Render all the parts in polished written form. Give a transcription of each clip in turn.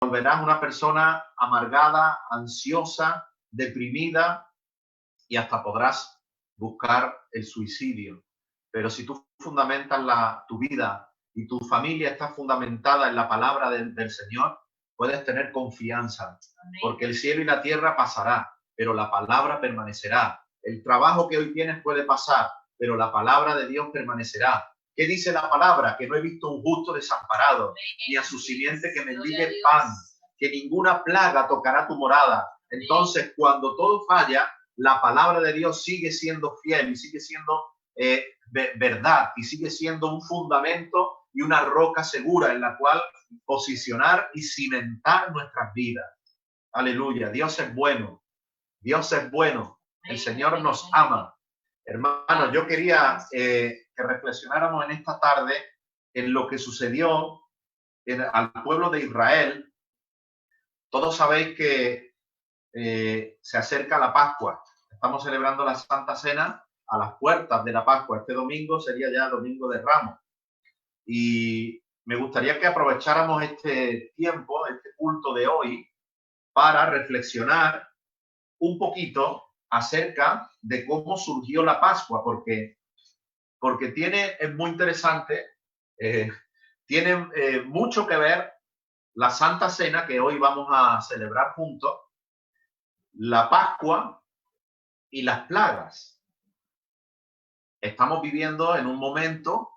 volverás una persona amargada, ansiosa, deprimida y hasta podrás buscar el suicidio. Pero si tú fundamentas tu vida y tu familia está fundamentada en la palabra del Señor, puedes tener confianza, porque el cielo y la tierra pasará, pero la palabra permanecerá. El trabajo que hoy tienes puede pasar, pero la palabra de Dios permanecerá. ¿Qué dice la palabra? Que no he visto un justo desamparado, ni a su simiente que mendigue pan, que ninguna plaga tocará tu morada. Entonces, cuando todo falla, la palabra de Dios sigue siendo fiel y sigue siendo verdad y sigue siendo un fundamento y una roca segura en la cual posicionar y cimentar nuestras vidas. Aleluya. Dios es bueno. Dios es bueno. El Señor nos ama. Hermanos, yo quería que reflexionáramos en esta tarde en lo que sucedió al pueblo de Israel. Todos sabéis que se acerca la Pascua. Estamos celebrando la Santa Cena a las puertas de la Pascua. Este domingo sería ya el Domingo de Ramos. Y me gustaría que aprovecháramos este tiempo, este culto de hoy, para reflexionar un poquito acerca de cómo surgió la Pascua, porque es muy interesante, tiene mucho que ver la Santa Cena que hoy vamos a celebrar juntos, la Pascua y las plagas. Estamos viviendo en un momento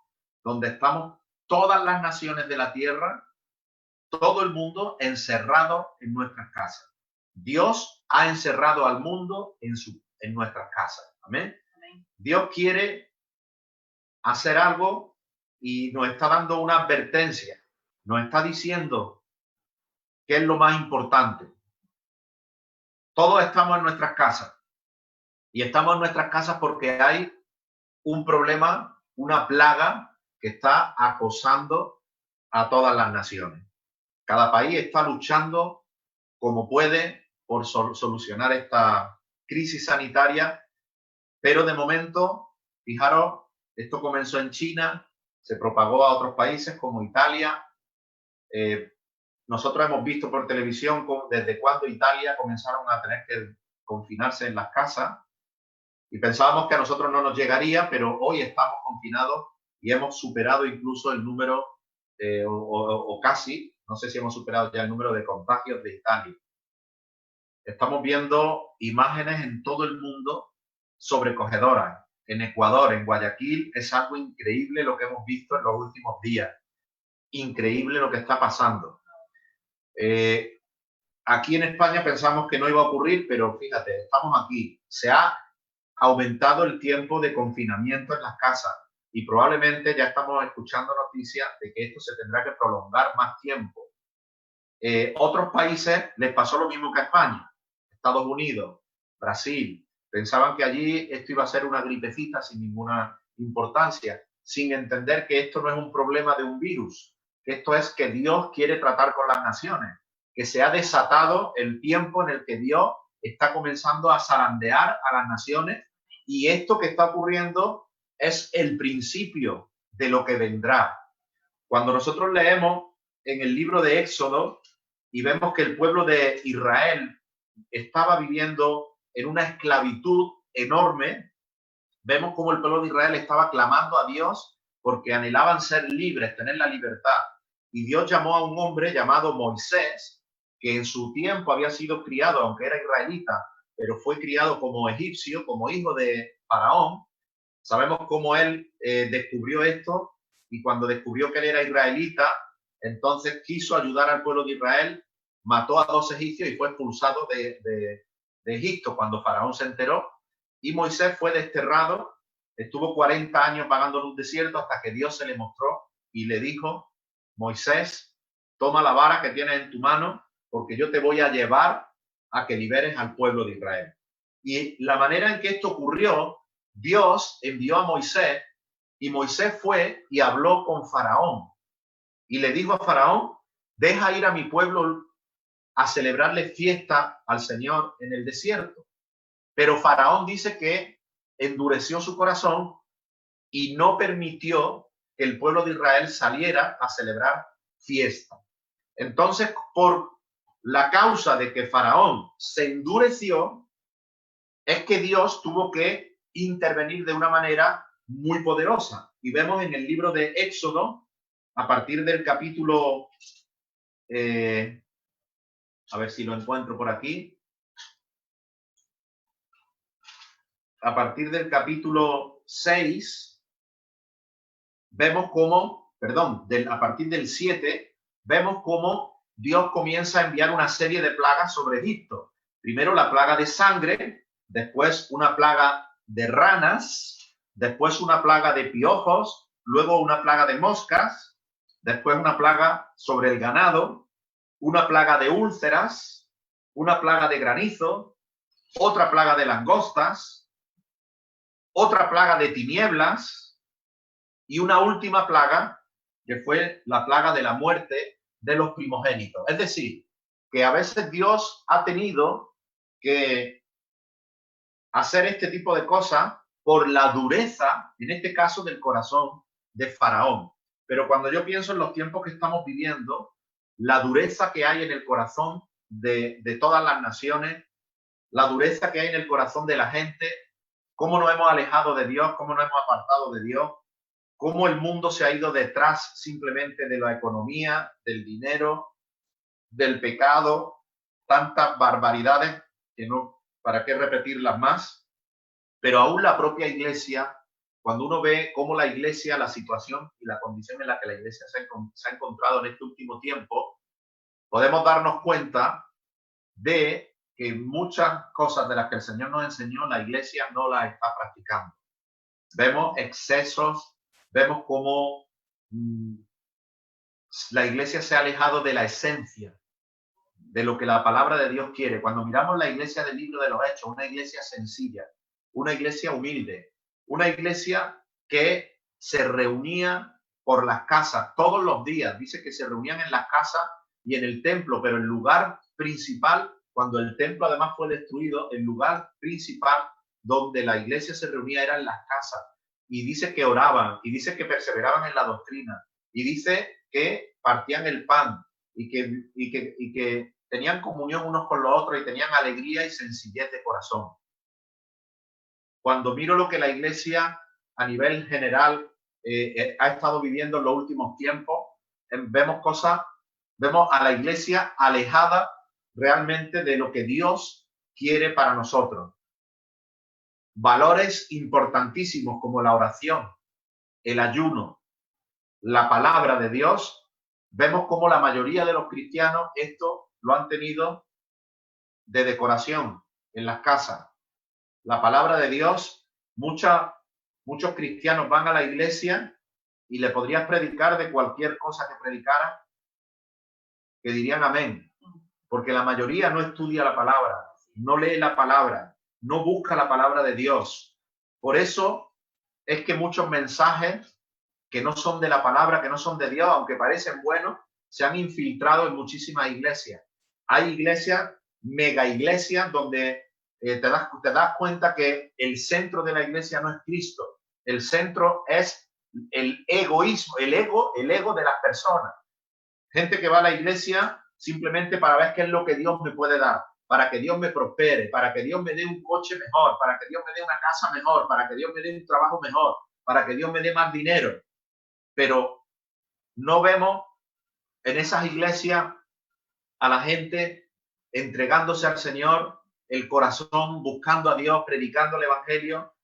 donde estamos todas las naciones de la tierra, todo el mundo encerrado en nuestras casas. Dios ha encerrado al mundo en nuestras casas. Amén. Amén. Dios quiere hacer algo y nos está dando una advertencia. Nos está diciendo qué es lo más importante. Todos estamos en nuestras casas. Y estamos en nuestras casas porque hay un problema, una plaga que está acosando a todas las naciones. Cada país está luchando como puede por solucionar esta crisis sanitaria, pero de momento, fijaros, esto comenzó en China, se propagó a otros países como Italia. Nosotros hemos visto por televisión desde cuando Italia comenzaron a tener que confinarse en las casas y pensábamos que a nosotros no nos llegaría, pero hoy estamos confinados y hemos superado incluso el número o casi, no sé si hemos superado ya el número de contagios de Italia. Estamos viendo imágenes en todo el mundo sobrecogedoras. En Ecuador, en Guayaquil, es algo increíble lo que hemos visto en los últimos días. Increíble lo que está pasando. Aquí en España pensamos que no iba a ocurrir, pero fíjate, estamos aquí. Se ha aumentado el tiempo de confinamiento en las casas y probablemente ya estamos escuchando noticias de que esto se tendrá que prolongar más tiempo. Otros países les pasó lo mismo que a España. Estados Unidos, Brasil, pensaban que allí esto iba a ser una gripecita sin ninguna importancia, sin entender que esto no es un problema de un virus, que esto es que Dios quiere tratar con las naciones, que se ha desatado el tiempo en el que Dios está comenzando a zarandear a las naciones y esto que está ocurriendo es el principio de lo que vendrá. Cuando nosotros leemos en el libro de Éxodo y vemos que el pueblo de Israel estaba viviendo en una esclavitud enorme, vemos cómo el pueblo de Israel estaba clamando a Dios porque anhelaban ser libres, tener la libertad. Y Dios llamó a un hombre llamado Moisés, que en su tiempo había sido criado, aunque era israelita, pero fue criado como egipcio, como hijo de Faraón. Sabemos cómo él descubrió esto y cuando descubrió que él era israelita, entonces quiso ayudar al pueblo de Israel, mató a 2 egipcios y fue expulsado de Egipto cuando Faraón se enteró. Y Moisés fue desterrado, estuvo 40 años vagando en un desierto hasta que Dios se le mostró y le dijo: Moisés, toma la vara que tienes en tu mano porque yo te voy a llevar a que liberes al pueblo de Israel. Y la manera en que esto ocurrió, Dios envió a Moisés y Moisés fue y habló con Faraón y le dijo a Faraón: deja ir a mi pueblo a celebrarle fiesta al Señor en el desierto. Pero Faraón dice que endureció su corazón y no permitió que el pueblo de Israel saliera a celebrar fiesta. Entonces, por la causa de que Faraón se endureció es que Dios tuvo que intervenir de una manera muy poderosa. Y vemos en el libro de Éxodo, a partir del capítulo, a ver si lo encuentro por aquí, a partir del capítulo 6, vemos cómo, perdón, a partir del 7, vemos cómo Dios comienza a enviar una serie de plagas sobre Egipto. Primero la plaga de sangre, después una plaga de ranas, después una plaga de piojos, luego una plaga de moscas, después una plaga sobre el ganado, una plaga de úlceras, una plaga de granizo, otra plaga de langostas, otra plaga de tinieblas y una última plaga que fue la plaga de la muerte de los primogénitos. Es decir, que a veces Dios ha tenido que hacer este tipo de cosas por la dureza, en este caso, del corazón de Faraón. Pero cuando yo pienso en los tiempos que estamos viviendo, la dureza que hay en el corazón de todas las naciones, la dureza que hay en el corazón de la gente, cómo nos hemos alejado de Dios, cómo nos hemos apartado de Dios, cómo el mundo se ha ido detrás simplemente de la economía, del dinero, del pecado, tantas barbaridades que no, para qué repetirlas más. Pero aún la propia iglesia, cuando uno ve cómo la iglesia, la situación y la condición en la que la iglesia se ha encontrado en este último tiempo, podemos darnos cuenta de que muchas cosas de las que el Señor nos enseñó, la iglesia no las está practicando. Vemos excesos, vemos cómo la iglesia se ha alejado de la esencia, de lo que la palabra de Dios quiere. Cuando miramos la iglesia del libro de los Hechos, una iglesia sencilla, una iglesia humilde, una iglesia que se reunía por las casas todos los días. Dice que se reunían en las casas y en el templo, pero el lugar principal, cuando el templo además fue destruido, el lugar principal donde la iglesia se reunía era en las casas. Y dice que oraban, y dice que perseveraban en la doctrina, y dice que partían el pan, y que tenían comunión unos con los otros, y tenían alegría y sencillez de corazón. Cuando miro lo que la iglesia a nivel general ha estado viviendo en los últimos tiempos, vemos a la iglesia alejada realmente de lo que Dios quiere para nosotros. Valores importantísimos como la oración, el ayuno, la palabra de Dios, vemos como la mayoría de los cristianos esto lo han tenido de decoración en las casas. La palabra de Dios, muchos cristianos van a la iglesia y le podrías predicar de cualquier cosa que predicara, que dirían amén, porque la mayoría no estudia la palabra, no lee la palabra, no busca la palabra de Dios. Por eso es que muchos mensajes que no son de la palabra, que no son de Dios, aunque parecen buenos, se han infiltrado en muchísimas iglesias. Hay iglesias, mega iglesias, donde te das cuenta que el centro de la iglesia no es Cristo. El centro es el egoísmo, el ego de las personas. Gente que va a la iglesia simplemente para ver qué es lo que Dios me puede dar, para que Dios me prospere, para que Dios me dé un coche mejor, para que Dios me dé una casa mejor, para que Dios me dé un trabajo mejor, para que Dios me dé más dinero. Pero no vemos en esas iglesias a la gente entregándose al Señor, el corazón, buscando a Dios, predicando el evangelio.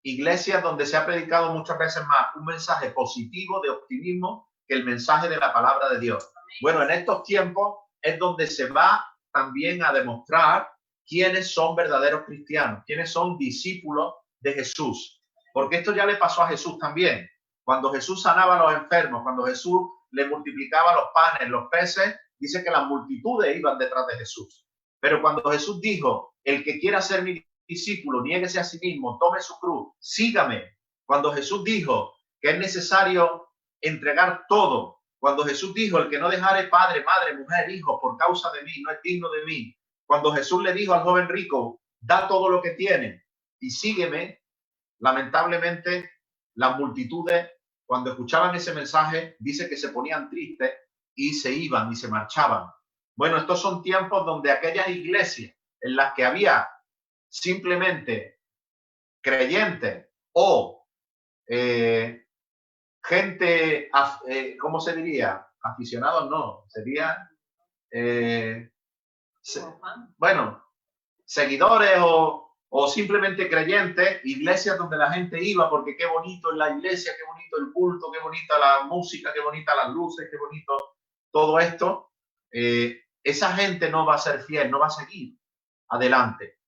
Iglesias donde se ha predicado muchas veces más un mensaje positivo de optimismo que el mensaje de la palabra de Dios. Bueno, en estos tiempos es donde se va también a demostrar quiénes son verdaderos cristianos, quiénes son discípulos de Jesús. Porque esto ya le pasó a Jesús también. Cuando Jesús sanaba a los enfermos, cuando Jesús le multiplicaba los panes, los peces, dice que las multitudes iban detrás de Jesús. Pero cuando Jesús dijo, el que quiera ser mi discípulo, niéguese a sí mismo, tome su cruz, sígame. Cuando Jesús dijo que es necesario entregar todo, cuando Jesús dijo, el que no dejare padre, madre, mujer, hijo, por causa de mí, no es digno de mí. Cuando Jesús le dijo al joven rico, da todo lo que tiene y sígueme, lamentablemente las multitudes, cuando escuchaban ese mensaje, dice que se ponían tristes y se iban y se marchaban. Bueno, estos son tiempos donde aquellas iglesias en las que había simplemente creyentes o gente, ¿cómo se diría? Aficionados no, sería, bueno, seguidores o simplemente creyentes, iglesias donde la gente iba porque qué bonito es la iglesia, qué bonito el culto, qué bonita la música, qué bonita las luces, qué bonito todo esto. Esa gente no va a ser fiel, no va a seguir adelante.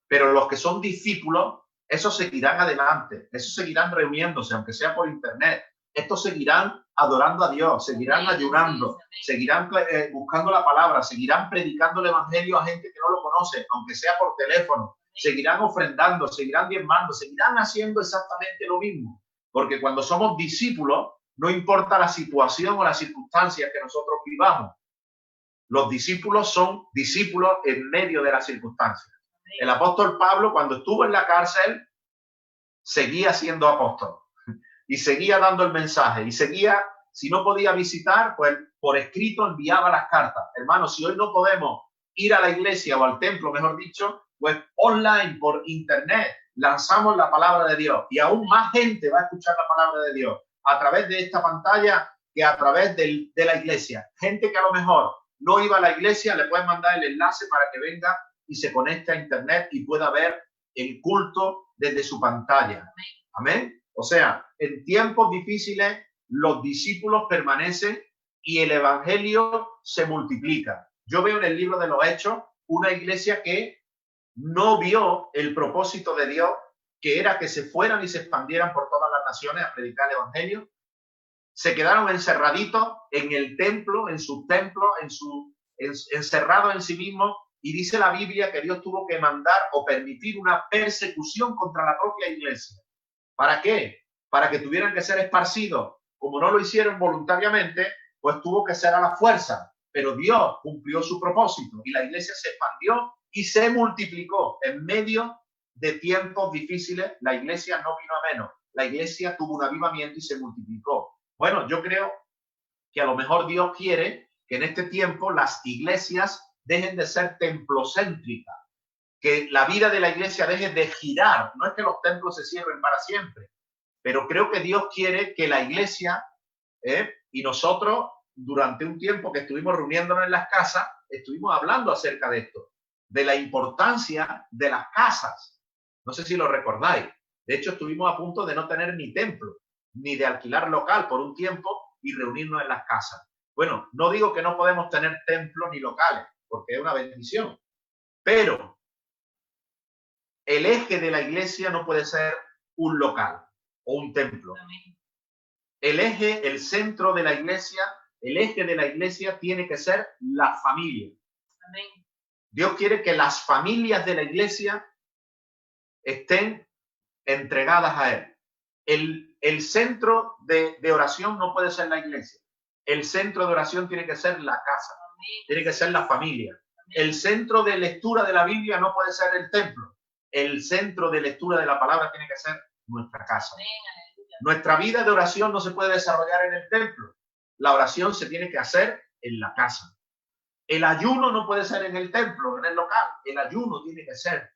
Pero los que son discípulos, esos seguirán adelante, esos seguirán reuniéndose, aunque sea por internet. Estos seguirán adorando a Dios, seguirán ayunando, seguirán buscando la palabra, seguirán predicando el evangelio a gente que no lo conoce, aunque sea por teléfono. Seguirán ofrendando, seguirán diezmando, seguirán haciendo exactamente lo mismo. Porque cuando somos discípulos, no importa la situación o las circunstancias que nosotros vivamos. Los discípulos son discípulos en medio de las circunstancias. El apóstol Pablo, cuando estuvo en la cárcel, seguía siendo apóstol y seguía dando el mensaje y seguía, si no podía visitar, pues por escrito enviaba las cartas. Hermanos, si hoy no podemos ir a la iglesia o al templo, mejor dicho, pues online, por internet, lanzamos la palabra de Dios y aún más gente va a escuchar la palabra de Dios a través de esta pantalla que a través de la iglesia. Gente que a lo mejor no iba a la iglesia, le pueden mandar el enlace para que venga y se conecte a internet y pueda ver el culto desde su pantalla. Amén. O sea, en tiempos difíciles los discípulos permanecen y el evangelio se multiplica. Yo veo en el libro de los Hechos una iglesia que no vio el propósito de Dios, que era que se fueran y se expandieran por todas las naciones a predicar el evangelio. Se quedaron encerraditos en el templo, en su templo, encerrados en sí mismos. Y dice la Biblia que Dios tuvo que mandar o permitir una persecución contra la propia iglesia. ¿Para qué? Para que tuvieran que ser esparcidos. Como no lo hicieron voluntariamente, pues tuvo que ser a la fuerza. Pero Dios cumplió su propósito y la iglesia se expandió y se multiplicó. En medio de tiempos difíciles, la iglesia no vino a menos. La iglesia tuvo un avivamiento y se multiplicó. Bueno, yo creo que a lo mejor Dios quiere que en este tiempo las iglesias dejen de ser templocéntricas, que la vida de la iglesia deje de girar. No es que los templos se cierren para siempre, pero creo que Dios quiere que la iglesia, y nosotros durante un tiempo que estuvimos reuniéndonos en las casas, estuvimos hablando acerca de esto, de la importancia de las casas. No sé si lo recordáis. De hecho, estuvimos a punto de no tener ni templo, ni de alquilar local por un tiempo y reunirnos en las casas. Bueno, no digo que no podemos tener templos ni locales, porque es una bendición, pero el eje de la iglesia no puede ser un local o un templo. El eje, el centro de la iglesia, el eje de la iglesia tiene que ser la familia. Dios quiere que las familias de la iglesia estén entregadas a Él. El centro de oración no puede ser la iglesia. El centro de oración tiene que ser la casa, tiene que ser la familia. El centro de lectura de la Biblia no puede ser el templo. El centro de lectura de la palabra tiene que ser nuestra casa. Nuestra vida de oración no se puede desarrollar en el templo. La oración se tiene que hacer en la casa. El ayuno no puede ser en el templo, en el local. El ayuno tiene que ser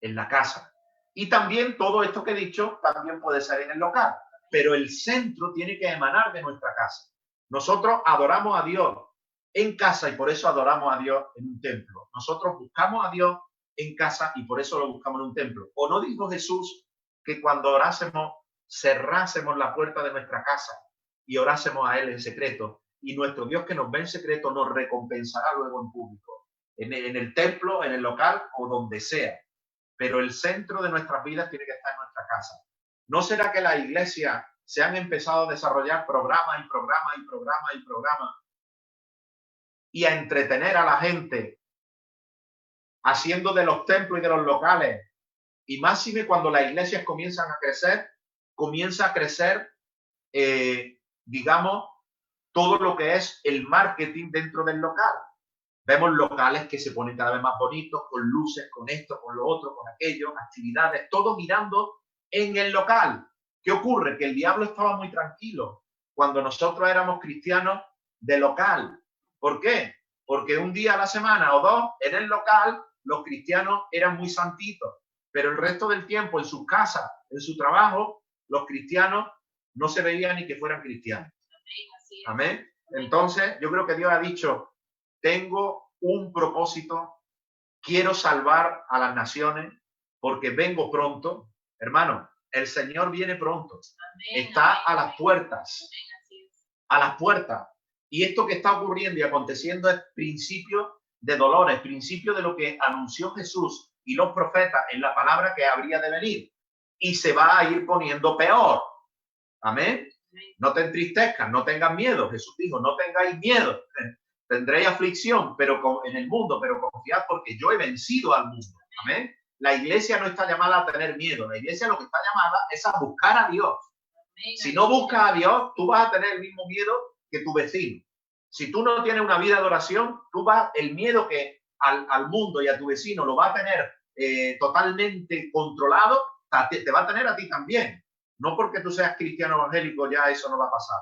en la casa. Y también todo esto que he dicho también puede ser en el local. Pero el centro tiene que emanar de nuestra casa. Nosotros adoramos a Dios en casa y por eso adoramos a Dios en un templo. Nosotros buscamos a Dios en casa y por eso lo buscamos en un templo. ¿O no dijo Jesús que cuando orásemos, cerrásemos la puerta de nuestra casa y orásemos a Él en secreto? Y nuestro Dios que nos ve en secreto nos recompensará luego en público, en el templo, en el local o donde sea. Pero el centro de nuestras vidas tiene que estar en nuestra casa. ¿No será que la iglesia se han empezado a desarrollar programas y programas y programas y programas y a entretener a la gente haciendo de los templos y de los locales? Y máxime cuando las iglesias comienza a crecer, digamos, todo lo que es el marketing dentro del local. Vemos locales que se ponen cada vez más bonitos, con luces, con esto, con lo otro, con aquello, actividades, todo mirando en el local. ¿Qué ocurre? Que el diablo estaba muy tranquilo cuando nosotros éramos cristianos de local. ¿Por qué? porque un día a la semana o dos en el local los cristianos eran muy santitos, pero el resto del tiempo en sus casas, en su trabajo, los cristianos no se veían ni que fueran cristianos. Amén. Entonces, yo creo que Dios ha dicho, tengo un propósito, quiero salvar a las naciones porque vengo pronto. Hermano, el Señor viene pronto. Está a las puertas. A las puertas. Y esto que está ocurriendo y aconteciendo es principio de dolores, principio de lo que anunció Jesús y los profetas en la palabra que habría de venir. Y se va a ir poniendo peor. Amén. No te entristezcan, no tengan miedo. Jesús dijo, no tengáis miedo. Tendréis aflicción en el mundo, pero confiad porque yo he vencido al mundo. Amén. La iglesia no está llamada a tener miedo. La iglesia lo que está llamada es a buscar a Dios. Si no buscas a Dios, tú vas a tener el mismo miedo que tu vecino. Si tú no tienes una vida de oración, el miedo que al mundo y a tu vecino lo va a tener totalmente controlado, te va a tener a ti también. No porque tú seas cristiano evangélico ya eso no va a pasar.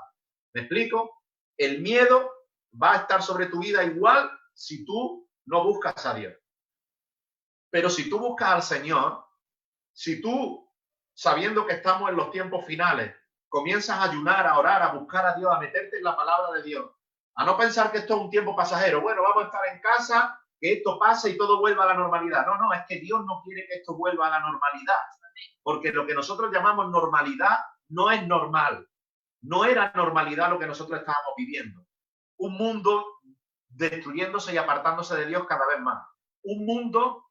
¿Me explico? El miedo va a estar sobre tu vida igual si tú no buscas a Dios. Pero si tú buscas al Señor, si tú, sabiendo que estamos en los tiempos finales, comienzas a ayunar, a orar, a buscar a Dios, a meterte en la palabra de Dios, a no pensar que esto es un tiempo pasajero. Bueno, vamos a estar en casa, que esto pase y todo vuelva a la normalidad. No, no, es que Dios no quiere que esto vuelva a la normalidad. Porque lo que nosotros llamamos normalidad no es normal. No era normalidad lo que nosotros estábamos viviendo. Un mundo destruyéndose y apartándose de Dios cada vez más. Un mundo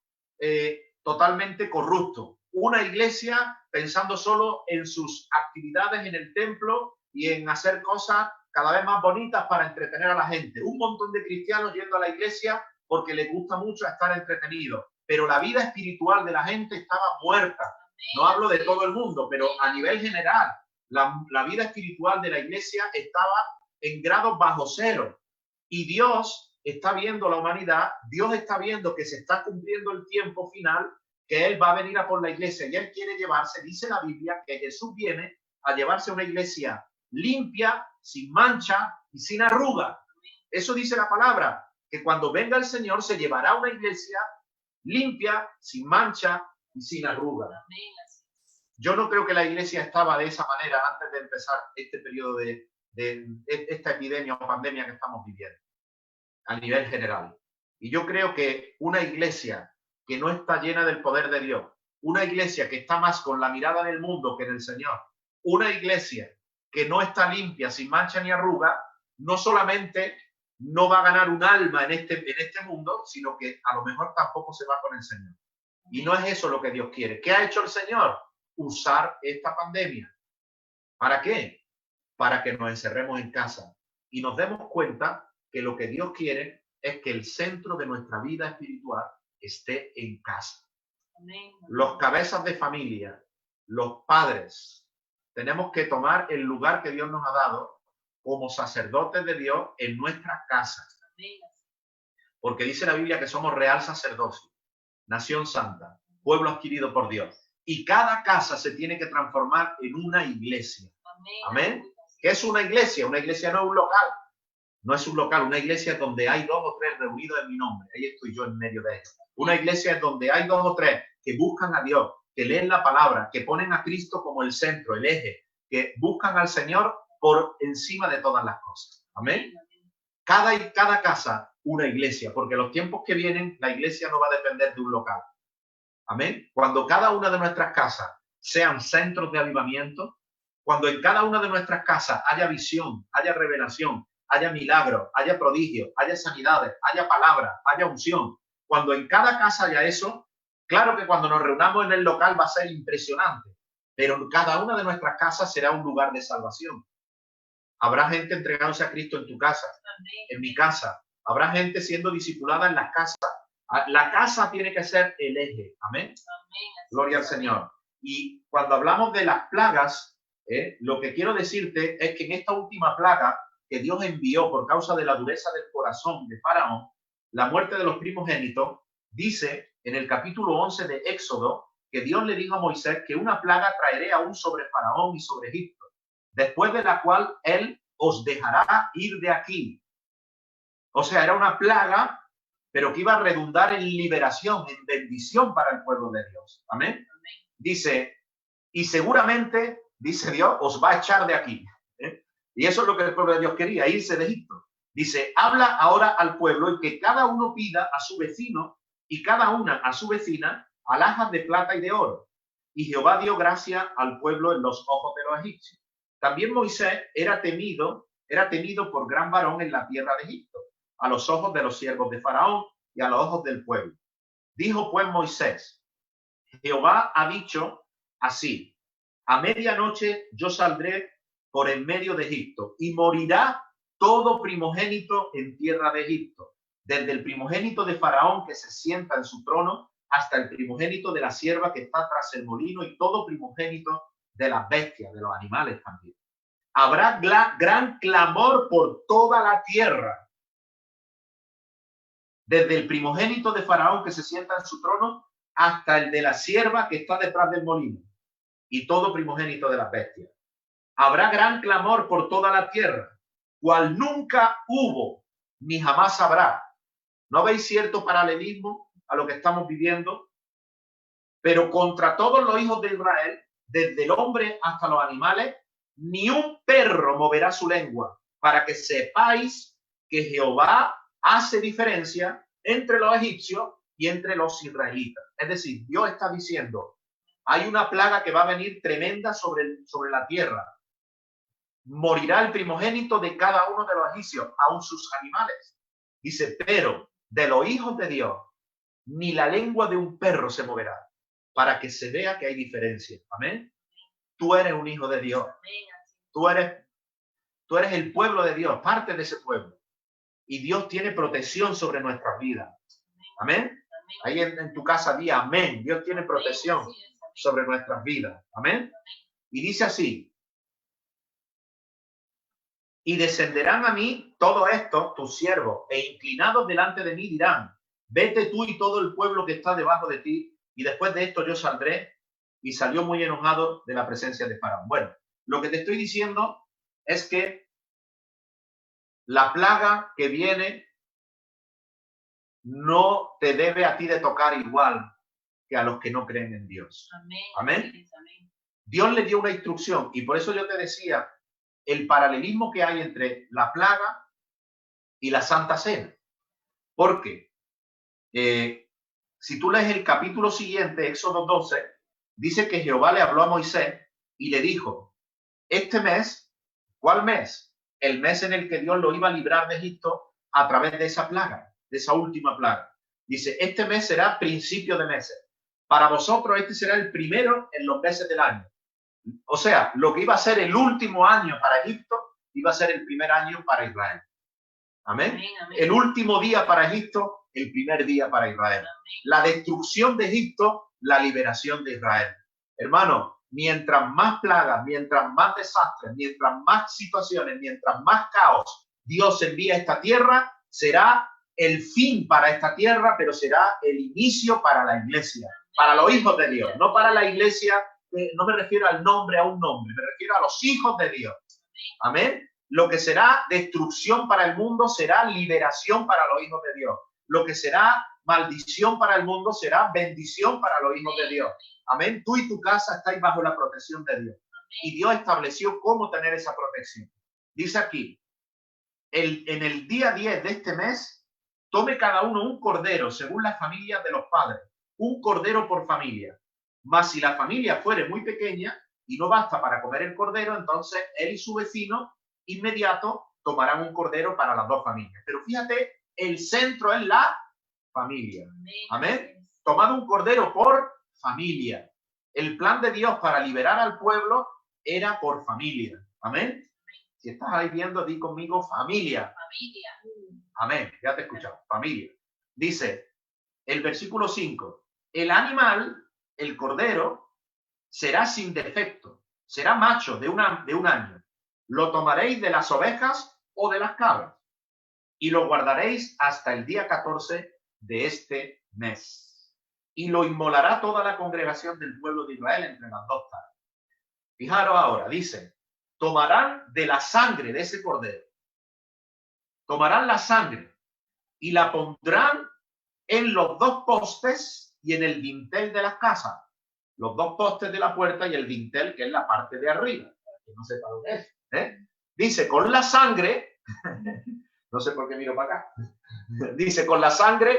totalmente corrupto. Una iglesia pensando solo en sus actividades en el templo y en hacer cosas cada vez más bonitas para entretener a la gente. Un montón de cristianos yendo a la iglesia porque les gusta mucho estar entretenidos. Pero la vida espiritual de la gente estaba muerta. No hablo de todo el mundo, pero a nivel general, la vida espiritual de la iglesia estaba en grados bajo cero. Y Dios está viendo la humanidad, Dios está viendo que se está cumpliendo el tiempo final, que Él va a venir a por la iglesia y Él quiere llevarse, dice la Biblia, que Jesús viene a llevarse una iglesia limpia, sin mancha y sin arruga. Eso dice la palabra, que cuando venga el Señor se llevará una iglesia limpia, sin mancha y sin arruga. Yo no creo que la iglesia estaba de esa manera antes de empezar este periodo de esta epidemia o pandemia que estamos viviendo a nivel general. Y yo creo que una iglesia que no está llena del poder de Dios, una iglesia que está más con la mirada del mundo que del Señor, una iglesia que no está limpia, sin mancha ni arruga, no solamente no va a ganar un alma en este mundo, sino que a lo mejor tampoco se va con el Señor. Y no es eso lo que Dios quiere. ¿Qué ha hecho el Señor? Usar esta pandemia. ¿Para qué? Para que nos encerremos en casa y nos demos cuenta que lo que Dios quiere es que el centro de nuestra vida espiritual esté en casa. Amén. Los cabezas de familia, los padres, tenemos que tomar el lugar que Dios nos ha dado como sacerdotes de Dios en nuestras casas. Amén. Porque dice la Biblia que somos real sacerdocio, nación santa, pueblo adquirido por Dios. Y cada casa se tiene que transformar en una iglesia. Amén. ¿Qué es una iglesia? Una iglesia no es un local. No es un local, una iglesia es donde hay 2 o 3 reunidos en mi nombre. Ahí estoy yo en medio de ellos. Una iglesia es donde hay 2 o 3 que buscan a Dios, que leen la palabra, que ponen a Cristo como el centro, el eje, que buscan al Señor por encima de todas las cosas. Amén. Cada casa, una iglesia, porque los tiempos que vienen, la iglesia no va a depender de un local. Amén. Cuando cada una de nuestras casas sean centros de avivamiento, cuando en cada una de nuestras casas haya visión, haya revelación, haya milagros, haya prodigios, haya sanidades, haya palabra, haya unción. Cuando en cada casa haya eso, claro que cuando nos reunamos en el local va a ser impresionante, pero cada una de nuestras casas será un lugar de salvación. Habrá gente entregándose a Cristo en tu casa, en mi casa. Habrá gente siendo discipulada en las casas. La casa tiene que ser el eje. Amén. Gloria al Señor. Y cuando hablamos de las plagas, lo que quiero decirte es que en esta última plaga que Dios envió por causa de la dureza del corazón de Faraón, la muerte de los primogénitos, dice en el capítulo 11 de Éxodo que Dios le dijo a Moisés que una plaga traeré aún sobre Faraón y sobre Egipto, después de la cual él os dejará ir de aquí. O sea, era una plaga, pero que iba a redundar en liberación, en bendición para el pueblo de Dios. Amén. Dice, y seguramente, dice Dios, os va a echar de aquí. Y eso es lo que el pueblo de Dios quería, irse de Egipto. Dice, habla ahora al pueblo y que cada uno pida a su vecino y cada una a su vecina alhajas de plata y de oro. Y Jehová dio gracia al pueblo en los ojos de los egipcios. También Moisés era temido por gran varón en la tierra de Egipto, a los ojos de los siervos de Faraón y a los ojos del pueblo. Dijo pues Moisés, Jehová ha dicho así, a medianoche yo saldré por en medio de Egipto y morirá todo primogénito en tierra de Egipto, desde el primogénito de Faraón que se sienta en su trono hasta el primogénito de la sierva que está tras el molino y todo primogénito de las bestias, de los animales también. Habrá gran clamor por toda la tierra, desde el primogénito de Faraón que se sienta en su trono hasta el de la sierva que está detrás del molino y todo primogénito de las bestias. Habrá gran clamor por toda la tierra, cual nunca hubo ni jamás habrá. ¿No veis cierto paralelismo a lo que estamos viviendo? Pero contra todos los hijos de Israel, desde el hombre hasta los animales, ni un perro moverá su lengua, para que sepáis que Jehová hace diferencia entre los egipcios y entre los israelitas. Es decir, Dios está diciendo, hay una plaga que va a venir tremenda sobre la tierra. Morirá el primogénito de cada uno de los egipcios, aun sus animales. Dice, pero de los hijos de Dios, ni la lengua de un perro se moverá, para que se vea que hay diferencia. Amén. Tú eres un hijo de Dios. Tú eres el pueblo de Dios, parte de ese pueblo. Y Dios tiene protección sobre nuestras vidas. Amén. Ahí en tu casa di amén. Dios tiene protección sobre nuestras vidas. Amén. Y dice así. Y descenderán a mí todos estos, tus siervos, e inclinados delante de mí dirán, vete tú y todo el pueblo que está debajo de ti, y después de esto yo saldré. Y salió muy enojado de la presencia de Faraón. Bueno, lo que te estoy diciendo es que la plaga que viene no te debe a ti de tocar igual que a los que no creen en Dios. Amén. Amén. Dios le dio una instrucción y por eso yo te decía el paralelismo que hay entre la plaga y la Santa Cena. Porque si tú lees el capítulo siguiente, Éxodo 12, dice que Jehová le habló a Moisés y le dijo, este mes, ¿cuál mes? El mes en el que Dios lo iba a librar de Egipto a través de esa plaga, de esa última plaga. Dice, este mes será principio de meses. Para vosotros este será el primero en los meses del año. O sea, lo que iba a ser el último año para Egipto, iba a ser el primer año para Israel. Amén. Amén, amén. El último día para Egipto, el primer día para Israel. Amén. La destrucción de Egipto, la liberación de Israel. Hermano, mientras más plagas, mientras más desastres, mientras más situaciones, mientras más caos Dios envía a esta tierra, será el fin para esta tierra, pero será el inicio para la iglesia, para los hijos de Dios, no para la iglesia. No me refiero al nombre, a un nombre, me refiero a los hijos de Dios. Amén. Lo que será destrucción para el mundo será liberación para los hijos de Dios. Lo que será maldición para el mundo será bendición para los hijos de Dios. Amén. Tú y tu casa estáis bajo la protección de Dios. Y Dios estableció cómo tener esa protección. Dice aquí, en el día 10 de este mes, tome cada uno un cordero según las familias de los padres. Un cordero por familia. Mas si la familia fuere muy pequeña y no basta para comer el cordero, entonces él y su vecino inmediato tomarán un cordero para las dos familias. Pero fíjate, el centro es la familia. Amén. Tomad un cordero por familia. El plan de Dios para liberar al pueblo era por familia. Amén. Si estás ahí viendo, di conmigo familia. Familia. Amén. Ya te he escuchado. Familia. Dice el versículo 5. El animal, el cordero, será sin defecto. Será macho de un año. Lo tomaréis de las ovejas o de las cabras y lo guardaréis hasta el día 14 de este mes. Y lo inmolará toda la congregación del pueblo de Israel entre las dos tardes. Fijaros ahora, dice, tomarán de la sangre de ese cordero. Tomarán la sangre. y la pondrán en los dos postes y en el dintel de las casas. Los dos postes de la puerta y el dintel, que es la parte de arriba, para que no sepa lo que es. Dice, con la sangre, no sé por qué miro para acá, dice, con la sangre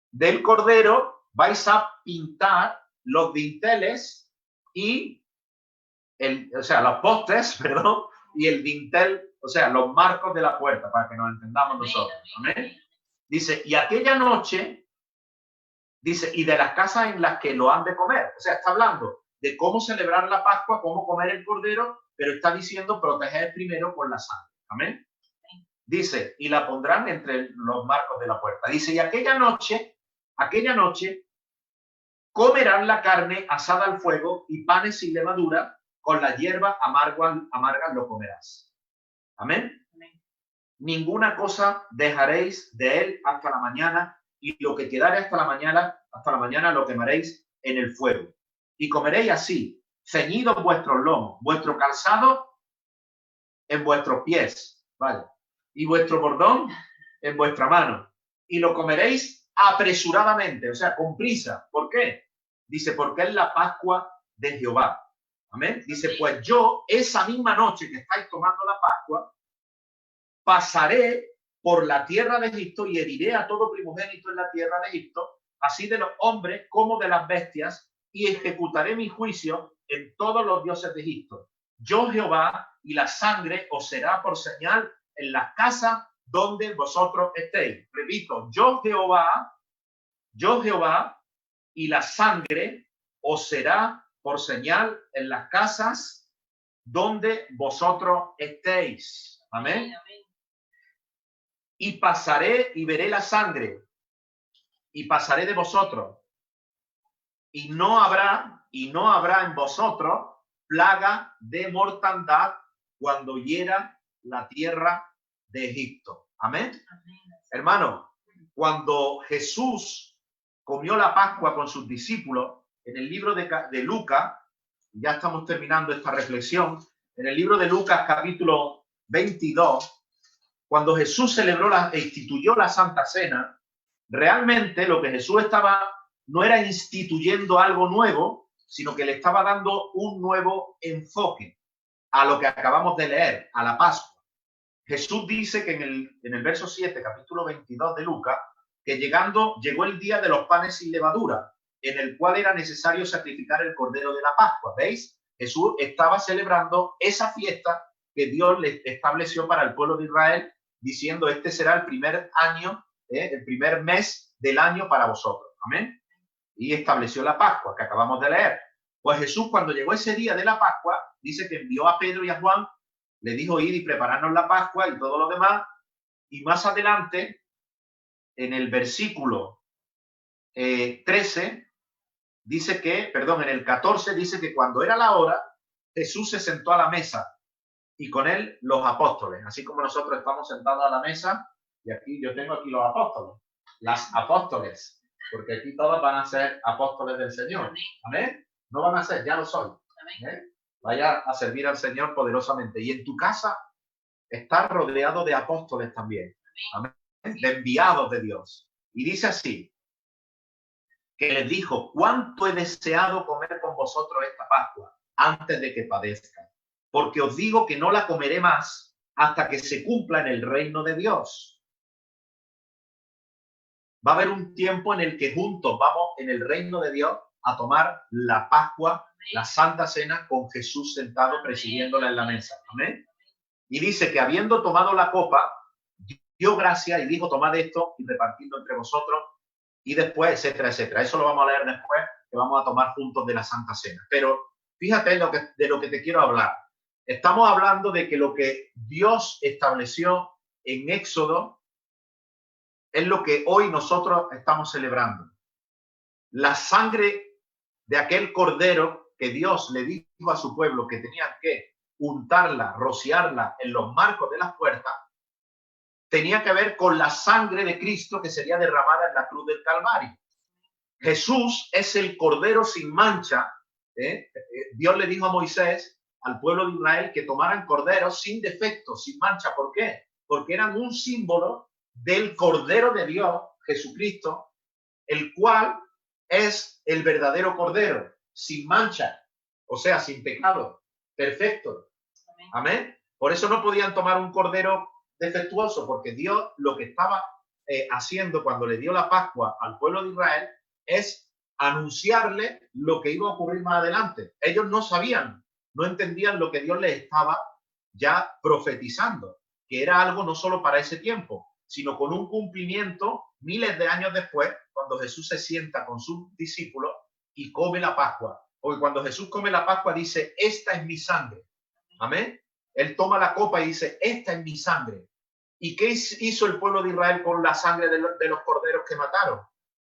del cordero vais a pintar los dinteles y los postes, perdón, y el dintel, o sea, los marcos de la puerta, para que nos entendamos nosotros. Amén. Dice, y aquella noche, dice, y de las casas en las que lo han de comer. O sea, está hablando de cómo celebrar la Pascua, cómo comer el cordero, pero está diciendo proteger primero con la sangre. Amén. Dice, y la pondrán entre los marcos de la puerta. Dice, y aquella noche, comerán la carne asada al fuego y panes sin levadura, con la hierba amarga lo comerás. Amén. Amén. Ninguna cosa dejaréis de él hasta la mañana, y lo que quedare hasta la mañana lo quemaréis en el fuego. Y comeréis así, ceñidos vuestros lomos, vuestro calzado en vuestros pies, ¿vale? Y vuestro bordón en vuestra mano. Y lo comeréis apresuradamente, o sea, con prisa. ¿Por qué? Dice, porque es la Pascua de Jehová. Amén. Dice, pues yo, esa misma noche que estáis tomando la Pascua, pasaré por la tierra de Egipto y heriré a todo primogénito en la tierra de Egipto, así de los hombres como de las bestias, y ejecutaré mi juicio en todos los dioses de Egipto. Yo Jehová, y la sangre os será por señal en las casas donde vosotros estéis. Repito, yo Jehová, y la sangre os será por señal en las casas donde vosotros estéis. Amén. Y pasaré y veré la sangre y pasaré de vosotros, y no habrá en vosotros plaga de mortandad cuando hiera la tierra de Egipto. Amén. Amén. Hermano, cuando Jesús comió la Pascua con sus discípulos, en el libro de Lucas, ya estamos terminando esta reflexión, en el libro de Lucas capítulo 22, cuando Jesús celebró e instituyó la Santa Cena, realmente lo que Jesús no era instituyendo algo nuevo, sino que le estaba dando un nuevo enfoque a lo que acabamos de leer, a la Pascua. Jesús dice que en el verso 7, capítulo 22 de Lucas, que llegó el día de los panes sin levadura, en el cual era necesario sacrificar el cordero de la Pascua. ¿Veis? Jesús estaba celebrando esa fiesta que Dios le estableció para el pueblo de Israel, diciendo, este será el primer año, el primer mes del año para vosotros. Amén. Y estableció la Pascua, que acabamos de leer. Pues Jesús, cuando llegó ese día de la Pascua, dice que envió a Pedro y a Juan, le dijo ir y prepararnos la Pascua y todo lo demás. Y más adelante, en el versículo 13, dice que, perdón, en el 14, dice que cuando era la hora, Jesús se sentó a la mesa y con él los apóstoles, así como nosotros estamos sentados a la mesa, y aquí yo tengo aquí los apóstoles, las apóstoles, porque aquí todos van a ser apóstoles del Señor. Amén. No van a ser, ya lo son. Vaya a servir al Señor poderosamente. Y en tu casa estás rodeado de apóstoles también. Amén. De enviados de Dios. Y dice así, que les dijo, cuánto he deseado comer con vosotros esta Pascua antes de que padezca. Porque os digo que no la comeré más hasta que se cumpla en el reino de Dios. Va a haber un tiempo en el que juntos vamos en el reino de Dios a tomar la Pascua, la Santa Cena, con Jesús sentado presidiéndola en la mesa. Amén. Y dice que habiendo tomado la copa, dio gracia y dijo, tomad esto y repartidlo entre vosotros, y después, etcétera, etcétera. Eso lo vamos a leer después, que vamos a tomar juntos de la Santa Cena. Pero fíjate de lo que te quiero hablar. Estamos hablando de que lo que Dios estableció en Éxodo es lo que hoy nosotros estamos celebrando. La sangre de aquel cordero que Dios le dijo a su pueblo que tenían que untarla, rociarla en los marcos de las puertas, tenía que ver con la sangre de Cristo que sería derramada en la cruz del Calvario. Jesús es el cordero sin mancha. Dios le dijo a Moisés, al pueblo de Israel, que tomaran corderos sin defecto, sin mancha. ¿Por qué? Porque eran un símbolo del Cordero de Dios, Jesucristo, el cual es el verdadero Cordero, sin mancha, o sea, sin pecado, perfecto. Amén. Por eso no podían tomar un cordero defectuoso, porque Dios lo que estaba haciendo cuando le dio la Pascua al pueblo de Israel es anunciarle lo que iba a ocurrir más adelante. Ellos no sabían, no entendían lo que Dios les estaba ya profetizando, que era algo no solo para ese tiempo, sino con un cumplimiento miles de años después, cuando Jesús se sienta con sus discípulos y come la Pascua. Porque cuando Jesús come la Pascua dice, esta es mi sangre. Amén. Él toma la copa y dice, esta es mi sangre. ¿Y qué hizo el pueblo de Israel con la sangre de los corderos que mataron?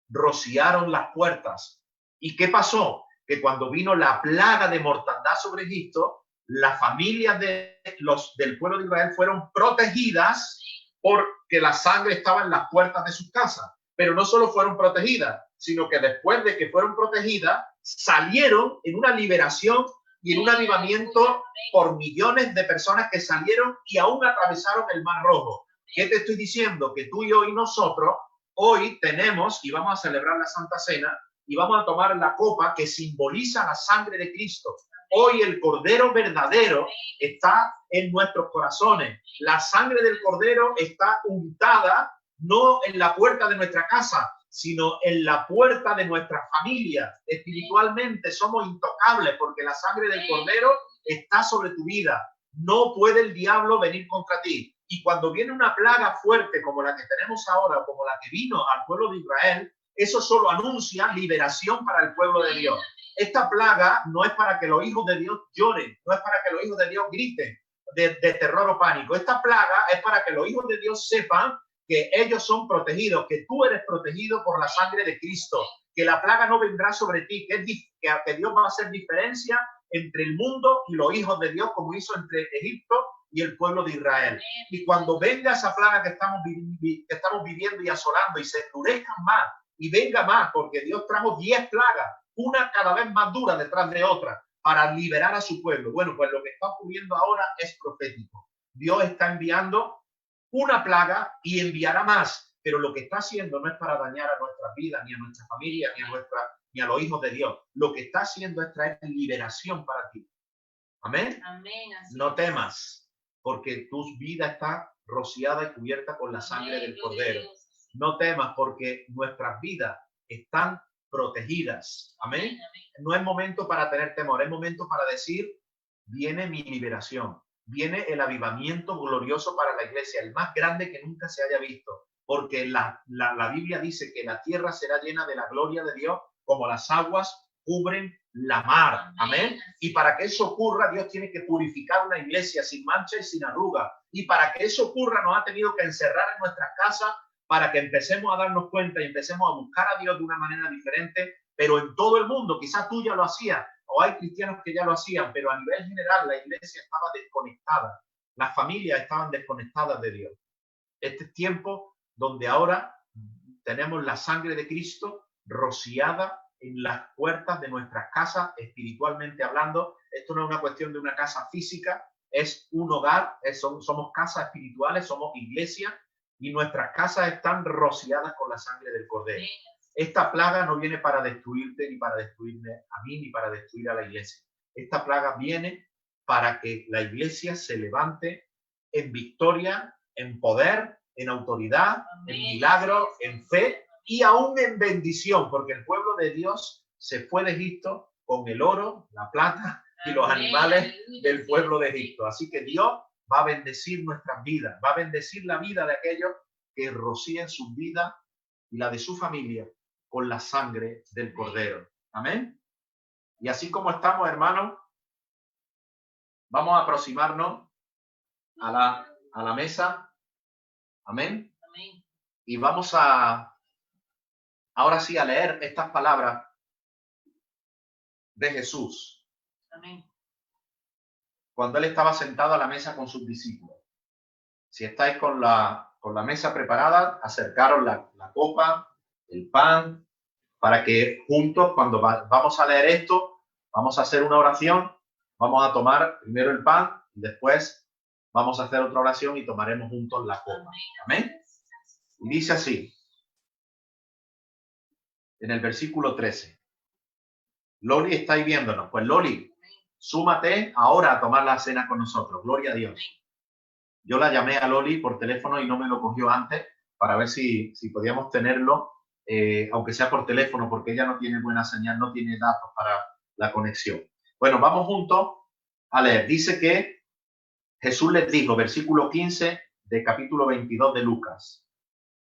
Rociaron las puertas. ¿Y qué pasó? Que cuando vino la plaga de mortandad sobre Egipto, las familias del pueblo de Israel fueron protegidas porque la sangre estaba en las puertas de sus casas. Pero no solo fueron protegidas, sino que después de que fueron protegidas, salieron en una liberación y en un avivamiento por millones de personas que salieron y aún atravesaron el Mar Rojo. ¿Qué te estoy diciendo? Que tú y yo y nosotros hoy tenemos y vamos a celebrar la Santa Cena y vamos a tomar la copa que simboliza la sangre de Cristo. Hoy el Cordero verdadero está en nuestros corazones. La sangre del Cordero está untada no en la puerta de nuestra casa, sino en la puerta de nuestra familia. Espiritualmente somos intocables porque la sangre del Cordero está sobre tu vida. No puede el diablo venir contra ti. Y cuando viene una plaga fuerte como la que tenemos ahora, como la que vino al pueblo de Israel, eso solo anuncia liberación para el pueblo de Dios. Esta plaga no es para que los hijos de Dios lloren, no es para que los hijos de Dios griten de terror o pánico. Esta plaga es para que los hijos de Dios sepan que ellos son protegidos, que tú eres protegido por la sangre de Cristo, que la plaga no vendrá sobre ti, que Dios va a hacer diferencia entre el mundo y los hijos de Dios, como hizo entre Egipto y el pueblo de Israel. Y cuando venga esa plaga que estamos viviendo y asolando y se endurezcan más y venga más, porque Dios trajo 10 plagas, una cada vez más dura detrás de otra, para liberar a su pueblo. Bueno, pues lo que está ocurriendo ahora es profético. Dios está enviando una plaga y enviará más, pero lo que está haciendo no es para dañar a nuestras vidas, ni a nuestra familia, ni a los hijos de Dios. Lo que está haciendo es traer liberación para ti. Amén. Amén. No temas, porque tu vida está rociada y cubierta con la sangre del Cordero. No temas, porque nuestras vidas están protegidas. Amén. No es momento para tener temor, es momento para decir, viene mi liberación. Viene el avivamiento glorioso para la iglesia, el más grande que nunca se haya visto, porque la Biblia dice que la tierra será llena de la gloria de Dios como las aguas cubren la mar. Amén. Y para que eso ocurra, Dios tiene que purificar una iglesia sin mancha y sin arruga. Y para que eso ocurra, nos ha tenido que encerrar en nuestras casas para que empecemos a darnos cuenta y empecemos a buscar a Dios de una manera diferente, pero en todo el mundo. Quizás tú ya lo hacías, o hay cristianos que ya lo hacían, pero a nivel general la iglesia estaba desconectada, las familias estaban desconectadas de Dios. Este es tiempo donde ahora tenemos la sangre de Cristo rociada en las puertas de nuestras casas, espiritualmente hablando. Esto no es una cuestión de una casa física, es un hogar, somos casas espirituales, somos iglesia, y nuestras casas están rociadas con la sangre del Cordero. Esta plaga no viene para destruirte, ni para destruirme a mí, ni para destruir a la iglesia. Esta plaga viene para que la iglesia se levante en victoria, en poder, en autoridad, en milagro, en fe y aún en bendición, porque el pueblo de Dios se fue de Egipto con el oro, la plata y los animales del pueblo de Egipto. Así que Dios va a bendecir nuestras vidas, va a bendecir la vida de aquellos que rocíen su vida y la de su familia con la sangre del Cordero. Amén. Y así como estamos, hermanos, vamos a aproximarnos a la mesa. Amén. Amén. Y vamos ahora sí a leer estas palabras de Jesús. Amén. Cuando él estaba sentado a la mesa con sus discípulos. Si estáis con la mesa preparada, acercaros la copa, el pan, para que juntos, cuando vamos a leer esto, vamos a hacer una oración, vamos a tomar primero el pan y después vamos a hacer otra oración y tomaremos juntos la copa. Amén. Y dice así, en el versículo 13. Loli está ahí viéndonos. Pues Loli, súmate ahora a tomar la cena con nosotros. Gloria a Dios. Yo la llamé a Loli por teléfono y no me lo cogió antes para ver si podíamos tenerlo, aunque sea por teléfono, porque ella no tiene buena señal, no tiene datos para la conexión. Bueno, vamos juntos a leer. Dice que Jesús les dijo, versículo 15 de capítulo 22 de Lucas,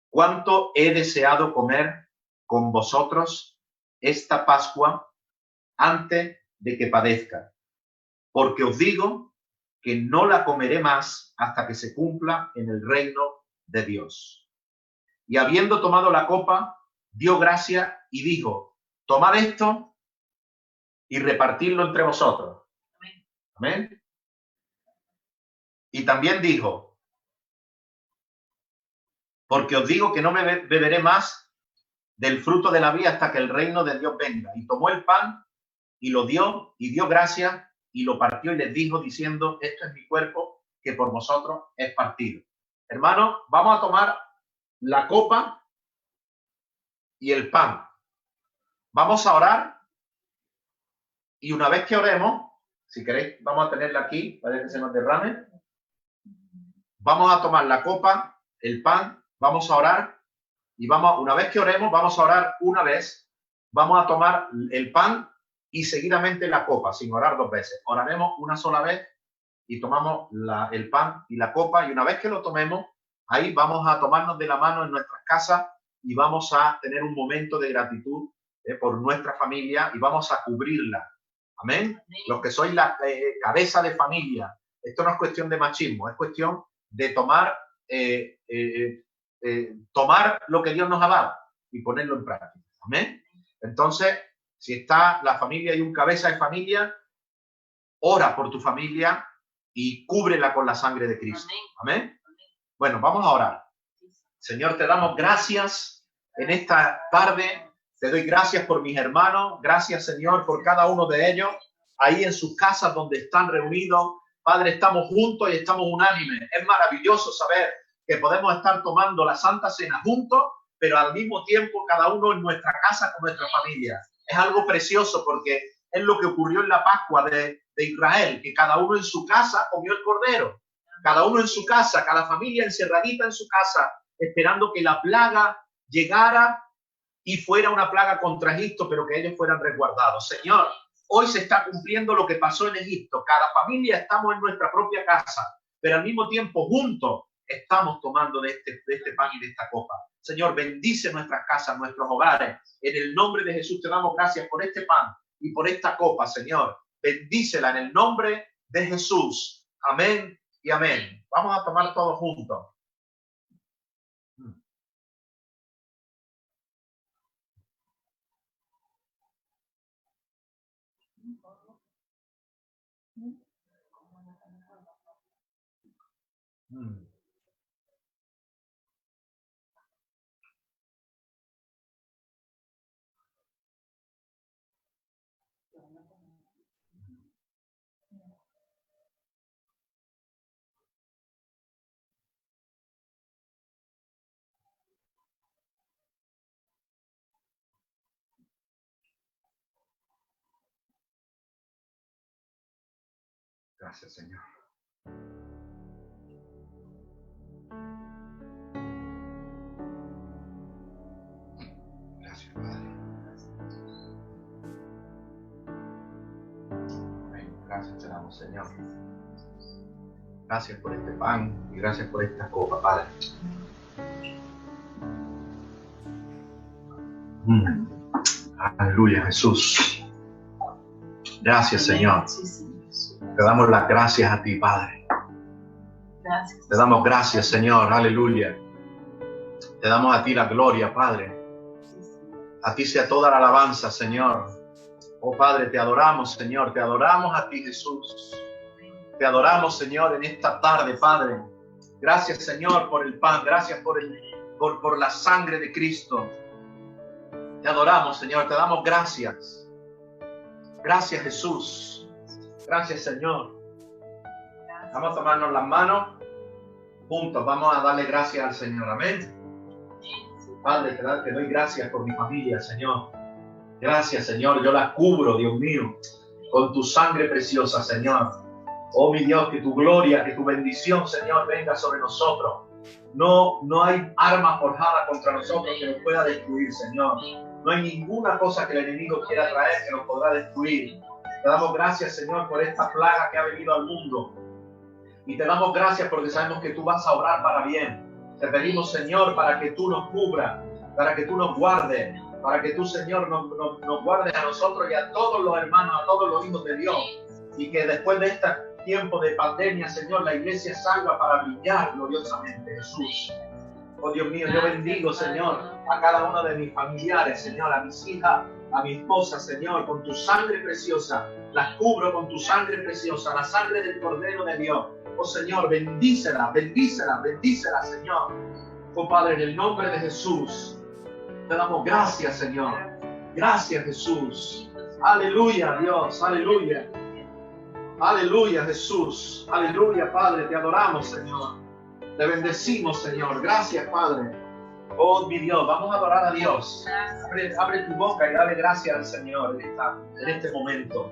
¿cuánto he deseado comer con vosotros esta Pascua antes de que padezca? Porque os digo que no la comeré más hasta que se cumpla en el reino de Dios. Y habiendo tomado la copa, dio gracias y dijo, tomad esto y repartidlo entre vosotros. Amén. Y también dijo, porque os digo que no me beberé más del fruto de la vid hasta que el reino de Dios venga. Y tomó el pan y lo dio y dio gracias y lo partió y les dijo diciendo, esto es mi cuerpo que por vosotros es partido. Hermanos, vamos a tomar la copa y el pan. Vamos a orar y una vez que oremos, si queréis, vamos a tenerla aquí para que se nos derrame. Vamos a tomar la copa, el pan, vamos a orar y una vez que oremos, vamos a orar una vez, vamos a tomar el pan y seguidamente la copa, sin orar dos veces. Oraremos una sola vez y tomamos el pan y la copa y una vez que lo tomemos, ahí vamos a tomarnos de la mano en nuestras casas y vamos a tener un momento de gratitud por nuestra familia y vamos a cubrirla. Amén. Los que sois la cabeza de familia, esto no es cuestión de machismo, es cuestión de tomar lo que Dios nos ha dado y ponerlo en práctica. Amén. Entonces, si está la familia y un cabeza de familia, ora por tu familia y cúbrela con la sangre de Cristo. Amén. Bueno, vamos a orar. Señor, te damos gracias en esta tarde. Te doy gracias por mis hermanos. Gracias, Señor, por cada uno de ellos. Ahí en sus casas donde están reunidos. Padre, estamos juntos y estamos unánimes. Es maravilloso saber que podemos estar tomando la Santa Cena juntos, pero al mismo tiempo cada uno en nuestra casa con nuestra familia. Es algo precioso porque es lo que ocurrió en la Pascua de Israel, que cada uno en su casa comió el cordero. Cada uno en su casa, cada familia encerradita en su casa, esperando que la plaga llegara y fuera una plaga contra Egipto, pero que ellos fueran resguardados. Señor, hoy se está cumpliendo lo que pasó en Egipto. Cada familia estamos en nuestra propia casa, pero al mismo tiempo juntos estamos tomando de este pan y de esta copa. Señor, bendice nuestras casas, nuestros hogares. En el nombre de Jesús te damos gracias por este pan y por esta copa, Señor. Bendícela en el nombre de Jesús. Amén y amén. Vamos a tomar todos juntos. Gracias, Señor. Gracias, Padre. Amén. Gracias te damos, Señor. Gracias por este pan y gracias por esta copa, Padre. Aleluya, Jesús. Gracias, Señor. Te damos las gracias a ti, Padre. Gracias. Te damos gracias, Señor. Aleluya. Te damos a ti la gloria, Padre. A ti sea toda la alabanza, Señor. Oh, Padre, te adoramos, Señor. Te adoramos a ti, Jesús. Te adoramos, Señor, en esta tarde, Padre. Gracias, Señor, por el pan. Gracias por la sangre de Cristo. Te adoramos, Señor. Te damos gracias. Gracias, Jesús. Gracias, Señor. Vamos a tomarnos las manos juntos. Vamos a darle gracias al Señor. Amén. Padre, te doy gracias por mi familia, Señor. Gracias, Señor. Yo la cubro, Dios mío, con tu sangre preciosa, Señor. Oh, mi Dios, que tu gloria, que tu bendición, Señor, venga sobre nosotros. No hay arma forjada contra nosotros que nos pueda destruir, Señor. No hay ninguna cosa que el enemigo quiera traer que nos podrá destruir. Te damos gracias, Señor, por esta plaga que ha venido al mundo. Y te damos gracias porque sabemos que tú vas a obrar para bien. Te pedimos, Señor, para que tú nos cubras, para que tú nos guardes, para que tú, Señor, nos guardes a nosotros y a todos los hermanos, a todos los hijos de Dios. Y que después de este tiempo de pandemia, Señor, la iglesia salga para brillar gloriosamente, Jesús. Oh, Dios mío, yo bendigo, Señor, a cada uno de mis familiares, Señor, a mis hijas, a mi esposa, Señor, con tu sangre preciosa. Las cubro con tu sangre preciosa, la sangre del Cordero de Dios. Oh, Señor, bendícela, bendícela, bendícela, Señor. Oh, Padre, en el nombre de Jesús, te damos gracias, Señor. Gracias, Jesús. Aleluya, Dios, aleluya. Aleluya, Jesús. Aleluya, Padre, te adoramos, Señor. Te bendecimos, Señor. Gracias, Padre. Oh, mi Dios, vamos a adorar a Dios. Abre tu boca y dale gracias al Señor en este momento.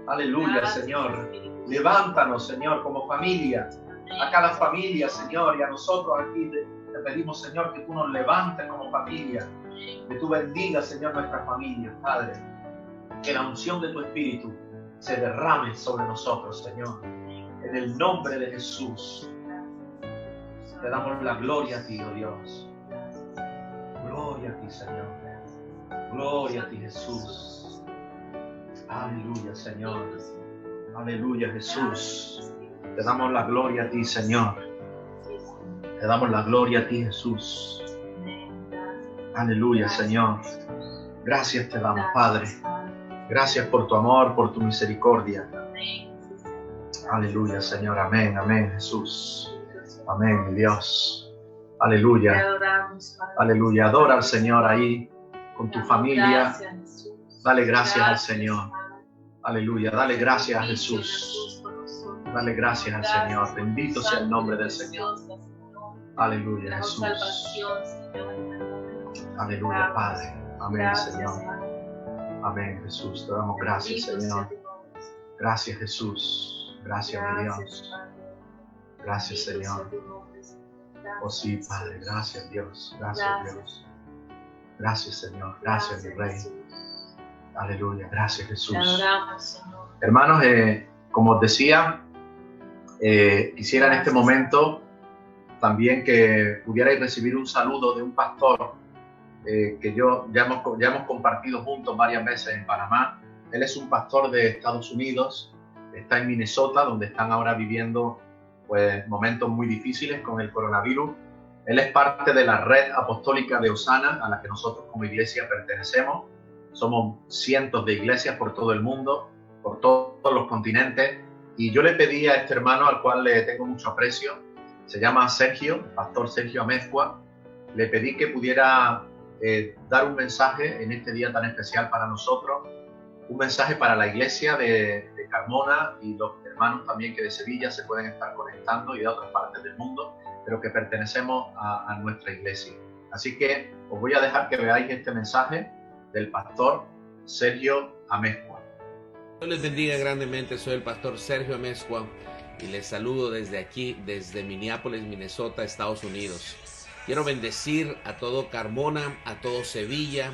Aleluya, Señor. Levántanos, Señor, como familia. A cada familia, Señor, y a nosotros aquí te pedimos, Señor, que tú nos levantes como familia. Que tú bendigas, Señor, nuestra familia, Padre. Que la unción de tu Espíritu se derrame sobre nosotros, Señor. En el nombre de Jesús. Te damos la gloria a ti, oh Dios. Gloria a ti, Señor. Gloria a ti, Jesús. Aleluya, Señor. Aleluya, Jesús. Te damos la gloria a ti, Señor. Te damos la gloria a ti, Jesús. Aleluya, Señor. Gracias te damos, Padre. Gracias por tu amor, por tu misericordia. Aleluya, Señor. Amén, amén, Jesús. Amén, mi Dios. Aleluya. Aleluya. Adora al Señor ahí con tu familia. Dale gracias al Señor. Aleluya. Dale gracias a Jesús. Dale gracias al Señor. Bendito sea el nombre del Señor. Aleluya, Jesús. Aleluya, Padre. Amén, Señor. Amén, Jesús. Te damos gracias, Señor. Gracias, Jesús. Gracias, mi Dios. Gracias, Señor. Oh sí, Padre. Gracias, Dios. Gracias, Dios. Gracias, Señor. Gracias, mi Rey. Aleluya. Gracias, Jesús. Hermanos, como os decía, quisiera en este momento también que pudierais recibir un saludo de un pastor que ya hemos compartido juntos varias veces en Panamá. Él es un pastor de Estados Unidos, está en Minnesota, donde están ahora viviendo pues momentos muy difíciles con el coronavirus. Él es parte de la red apostólica de Osana, a la que nosotros como iglesia pertenecemos. Somos cientos de iglesias por todo el mundo, por todos los continentes. Y yo le pedí a este hermano, al cual le tengo mucho aprecio, se llama Sergio, Pastor Sergio Amezcua, le pedí que pudiera dar un mensaje en este día tan especial para nosotros, un mensaje para la iglesia de Carmona y los hermanos también que de Sevilla se pueden estar conectando y de otras partes del mundo, pero que pertenecemos a nuestra iglesia. Así que os voy a dejar que veáis este mensaje del pastor Sergio Amezcua. Dios les bendiga grandemente, soy el pastor Sergio Amezcua y les saludo desde aquí, desde Minneapolis, Minnesota, Estados Unidos. Quiero bendecir a todo Carmona, a todo Sevilla,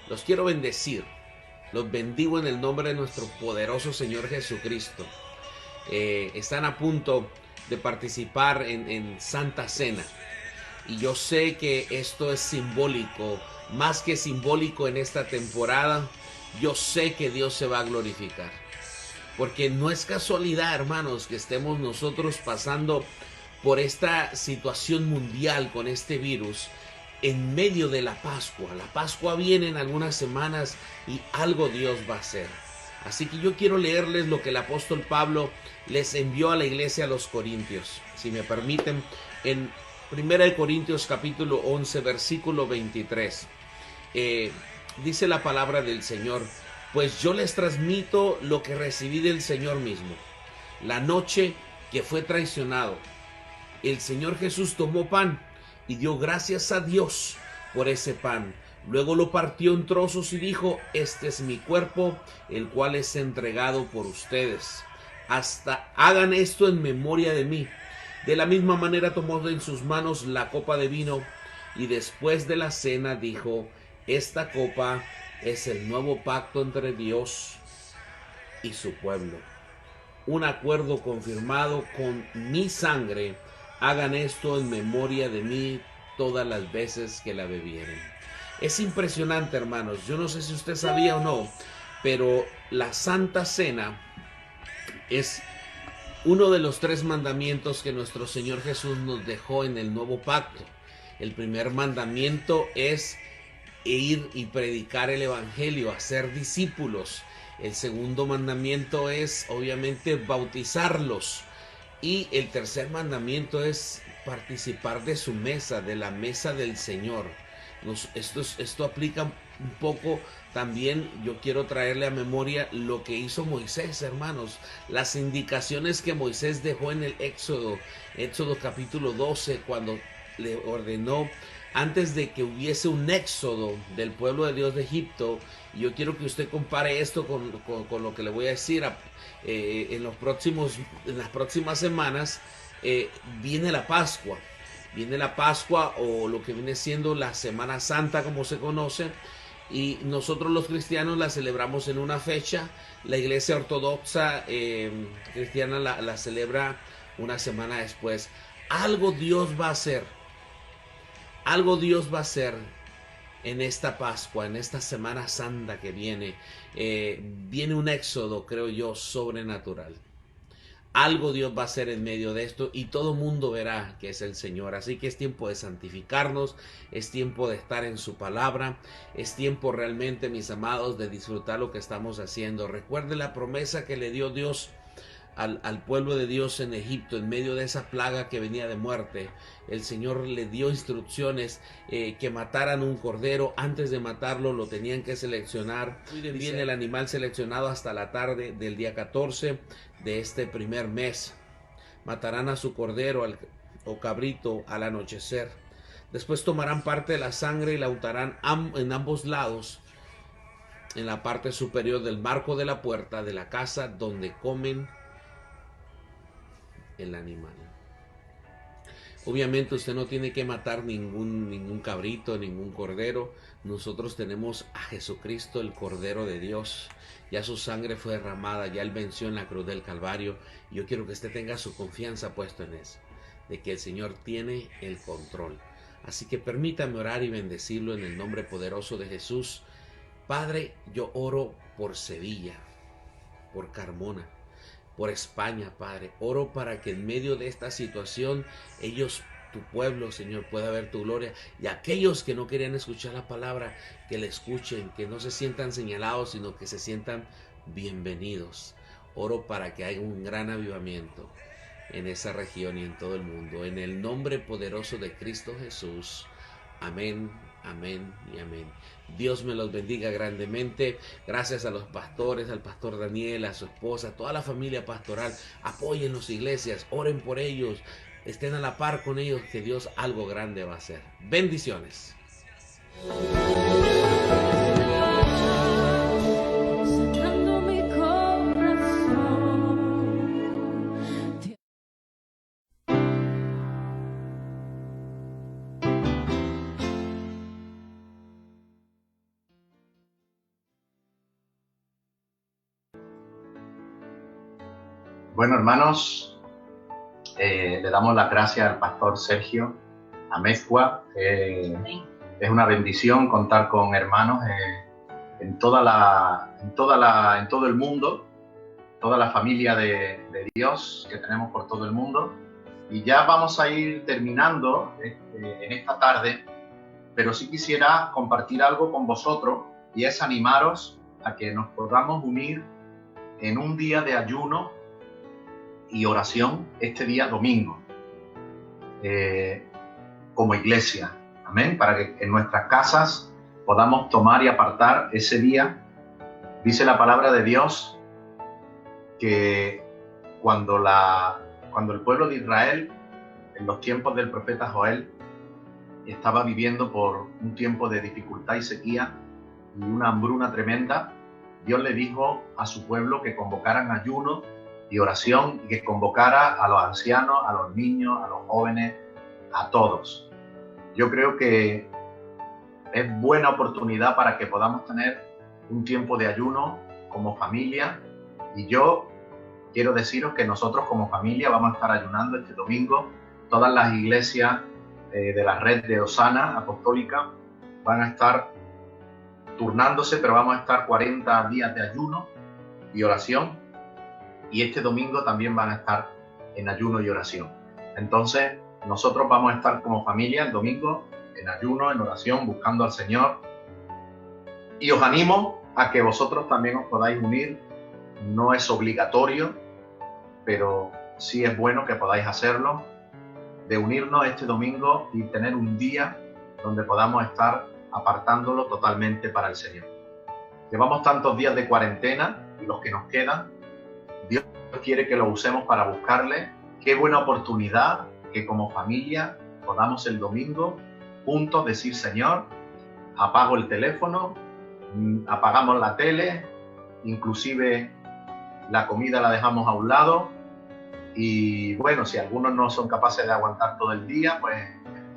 los quiero bendecir. Los bendigo en el nombre de nuestro poderoso Señor Jesucristo. Están a punto de participar en Santa Cena. Y yo sé que esto es simbólico, más que simbólico en esta temporada. Yo sé que Dios se va a glorificar. Porque no es casualidad, hermanos, que estemos nosotros pasando por esta situación mundial con este virus en medio de la Pascua. La Pascua viene en algunas semanas y algo Dios va a hacer. Así que yo quiero leerles lo que el apóstol Pablo les envió a la iglesia a los Corintios. Si me permiten, en 1 Corintios capítulo 11, versículo 23. Dice la palabra del Señor: pues yo les transmito lo que recibí del Señor mismo. La noche que fue traicionado, el Señor Jesús tomó pan y dio gracias a Dios, por ese pan. Luego lo partió en trozos y dijo: este es mi cuerpo, el cual es entregado por ustedes. Hagan esto en memoria de mí. De la misma manera tomó en sus manos la copa de vino y después de la cena dijo: esta copa es el nuevo pacto entre Dios y su pueblo, un acuerdo confirmado con mi sangre. Hagan esto en memoria de mí todas las veces que la bebieren. Es impresionante, hermanos. Yo no sé si usted sabía o no, pero la Santa Cena es uno de los 3 mandamientos que nuestro Señor Jesús nos dejó en el nuevo pacto. El primer mandamiento es ir y predicar el evangelio, hacer discípulos. El segundo mandamiento es obviamente bautizarlos. Y el tercer mandamiento es participar de su mesa, de la mesa del Señor. Esto aplica un poco también. Yo quiero traerle a memoria lo que hizo Moisés, hermanos. Las indicaciones que Moisés dejó en el Éxodo capítulo 12, cuando le ordenó, antes de que hubiese un éxodo del pueblo de Dios de Egipto. Y yo quiero que usted compare esto con lo que le voy a decir. En las próximas semanas viene la Pascua. Viene la Pascua, o lo que viene siendo la Semana Santa, como se conoce. Y nosotros los cristianos la celebramos en una fecha. La iglesia ortodoxa cristiana la celebra una semana después. Algo Dios va a hacer. Algo Dios va a hacer en esta Pascua, en esta Semana Santa que viene. Viene un éxodo, creo yo, sobrenatural. Algo Dios va a hacer en medio de esto y todo mundo verá que es el Señor. Así que es tiempo de santificarnos, es tiempo de estar en su palabra, es tiempo realmente, mis amados, de disfrutar lo que estamos haciendo. Recuerde la promesa que le dio Dios al pueblo de Dios en Egipto, en medio de esa plaga que venía de muerte. El Señor le dio instrucciones que mataran un cordero. Antes de matarlo lo tenían que seleccionar. Viene el animal seleccionado hasta la tarde del día 14 de este primer mes. Matarán a su cordero o cabrito al anochecer. Después tomarán parte de la sangre y la untarán en ambos lados, en la parte superior del marco de la puerta de la casa donde comen el animal. Obviamente usted no tiene que matar ningún cabrito, ningún cordero. Nosotros tenemos a Jesucristo, el Cordero de Dios. Ya su sangre fue derramada, ya Él venció en la cruz del Calvario. Yo quiero que usted tenga su confianza puesta en eso, de que el Señor tiene el control. Así que permítame orar y bendecirlo en el nombre poderoso de Jesús. Padre, yo oro por Sevilla, por Carmona, por España, Padre. Oro para que en medio de esta situación tu pueblo, Señor, pueda ver tu gloria. Y aquellos que no querían escuchar la palabra, que la escuchen, que no se sientan señalados, sino que se sientan bienvenidos. Oro para que haya un gran avivamiento en esa región y en todo el mundo. En el nombre poderoso de Cristo Jesús. Amén, amén y amén. Dios me los bendiga grandemente. Gracias a los pastores, al pastor Daniel, a su esposa, a toda la familia pastoral. Apoyen las iglesias, oren por ellos, estén a la par con ellos, que Dios algo grande va a hacer. Bendiciones. Bueno, hermanos, le damos las gracias al pastor Sergio Amezcua. Es una bendición contar con hermanos en todo el mundo, toda la familia de Dios que tenemos por todo el mundo. Y ya vamos a ir terminando en esta tarde, pero sí quisiera compartir algo con vosotros, y es animaros a que nos podamos unir en un día de ayuno y oración este día domingo, como iglesia, amén, para que en nuestras casas podamos tomar y apartar ese día. Dice la palabra de Dios que cuando el pueblo de Israel, en los tiempos del profeta Joel, estaba viviendo por un tiempo de dificultad y sequía y una hambruna tremenda, Dios le dijo a su pueblo que convocaran ayuno y oración y que convocara a los ancianos, a los niños, a los jóvenes, a todos. Yo creo que es buena oportunidad para que podamos tener un tiempo de ayuno como familia, y yo quiero deciros que nosotros como familia vamos a estar ayunando este domingo. Todas las iglesias de la red de Osana Apostólica van a estar turnándose, pero vamos a estar 40 días de ayuno y oración, y este domingo también van a estar en ayuno y oración. Entonces nosotros vamos a estar como familia el domingo en ayuno, en oración, buscando al Señor, y os animo a que vosotros también os podáis unir. No es obligatorio, pero sí es bueno que podáis hacerlo, de unirnos este domingo y tener un día donde podamos estar apartándolo totalmente para el Señor. Llevamos tantos días de cuarentena y los que nos quedan, Dios quiere que lo usemos para buscarle. Qué buena oportunidad que como familia podamos el domingo juntos decir: Señor, apago el teléfono, apagamos la tele, inclusive la comida la dejamos a un lado, y bueno, si algunos no son capaces de aguantar todo el día, pues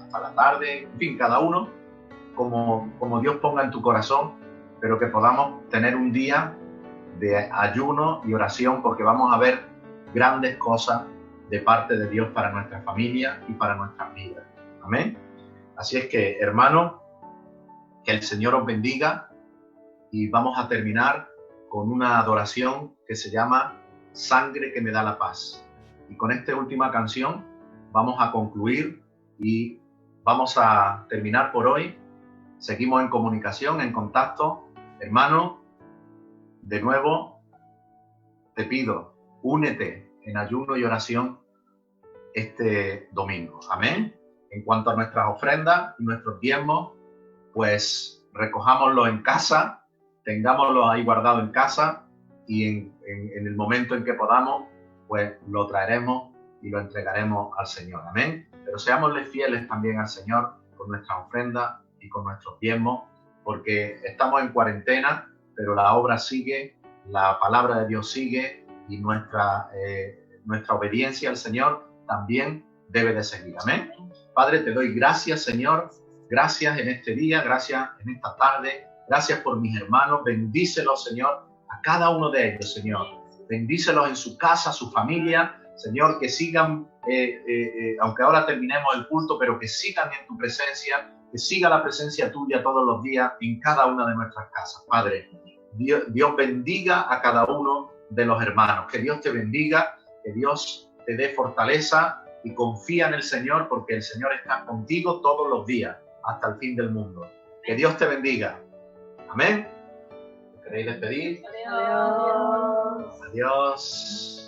hasta la tarde, en fin, cada uno como Dios ponga en tu corazón, pero que podamos tener un día de ayuno y oración, porque vamos a ver grandes cosas de parte de Dios para nuestra familia y para nuestras vidas. Amén. Así es que, hermanos, que el Señor os bendiga, y vamos a terminar con una adoración que se llama Sangre que me da la paz. Y con esta última canción vamos a concluir y vamos a terminar por hoy. Seguimos en comunicación, en contacto. Hermano, de nuevo te pido, únete en ayuno y oración este domingo. Amén. En cuanto a nuestras ofrendas y nuestros diezmos, pues recojámoslos en casa, tengámoslos ahí guardados en casa, y en el momento en que podamos, pues lo traeremos y lo entregaremos al Señor. Amén. Pero seámosle fieles también al Señor con nuestras ofrendas y con nuestros diezmos, porque estamos en cuarentena, pero la obra sigue, la palabra de Dios sigue, y nuestra obediencia al Señor también debe de seguir. Amén. Padre, te doy gracias, Señor. Gracias en este día, gracias en esta tarde. Gracias por mis hermanos. Bendícelos, Señor, a cada uno de ellos, Señor. Bendícelos en su casa, su familia, Señor, que sigan, aunque ahora terminemos el culto, pero que sigan en tu presencia, que siga la presencia tuya todos los días en cada una de nuestras casas. Padre, Dios bendiga a cada uno de los hermanos. Que Dios te bendiga, que Dios te dé fortaleza, y confía en el Señor, porque el Señor está contigo todos los días hasta el fin del mundo. Que Dios te bendiga. Amén. ¿Queréis despedir? Adiós. Adiós.